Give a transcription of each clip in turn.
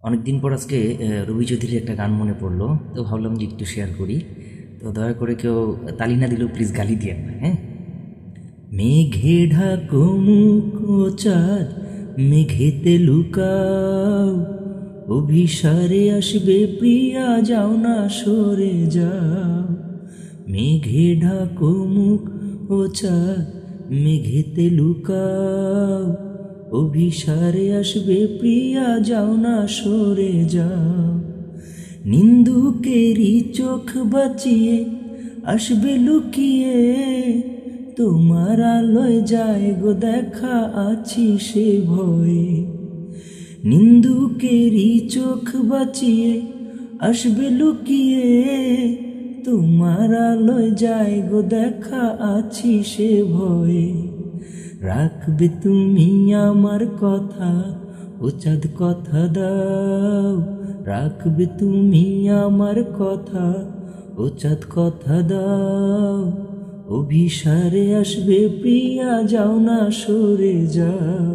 অনেকদিন পর আজকে রবি চৌধুরীর একটা গান মনে পড়লো, তো ভাবলাম যে একটু শেয়ার করি। তো দয়া করে কেউ তালি না দিলেও প্লিজ গালি দিয়ে না, হ্যাঁ। মেঘে ঢাকো মুখ ও চাঁদ, মেঘেতে লুকাও, অভিসারে আসবে প্রিয়া, যাও না সরে যাও। মেঘে ঢাকো মুখ ও চাঁদ, মেঘেতে লুকাও, অভিসারে আসবে প্রিয়া, যাও না সরে যাও। নিন্দুকেরই চোখ বাঁচিয়ে আসবে লুকিয়ে, তোমার আলোয় যায় গো দেখা, আছি সে ভয়ে। নিন্দুকেরই চোখ বাঁচিয়ে আসবে লুকিয়ে, তোমার আলোয় যায় গো দেখা, আছি সে ভয়ে। রাখবে তুমি আমার কথা, ও চাঁদ কথা দাও, রাখবে তুমি আমার কথা, ও চাঁদ কথা দাও। অভিসারে আসবে প্রিয়া, যাও না সরে যাও।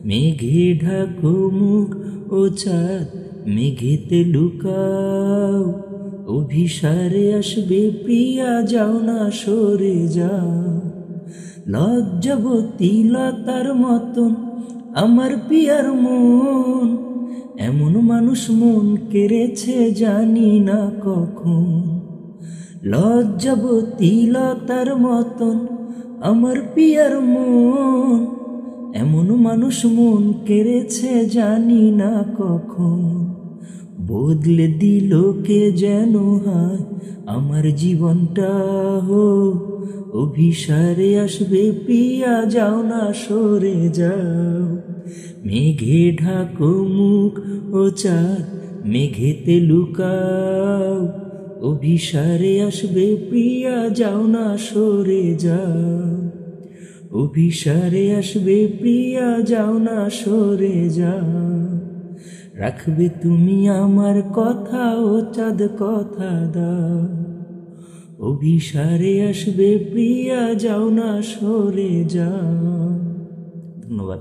মেঘে ঢাকো মুখ ও চাঁদ, মেঘেতে লুকাও, অভিসারে আসবে প্রিয়া, যাও না সরে যাও। লজ্জাবতী লতার মতন আমার পিয়ার মন, এমন মানুষ মন কেড়েছে জানি না কখন। লজ্জাবতী লতার মতন আমার পিয়ার মন, এমন মানুষ মন কেড়েছে জানি না কখন। বদলে দিল কে যেন হায় আমার জীবনটা, হো অভিসারে আসবে প্রিয়া, যাও না সরে যাও। মেঘে ঢাকো মুখ ও চাঁদ, মেঘেতে লুকাও, অভিসারে আসবে প্রিয়া, যাও না সরে যাও। অভিসারে আসবে প্রিয়া, যাও না সরে যাও। রাখবে তুমি আমার কথা, ও চাঁদ কথা দাও, অভিসারে আসবে প্রিয়া, যাও না সরে যাও। ধন্যবাদ।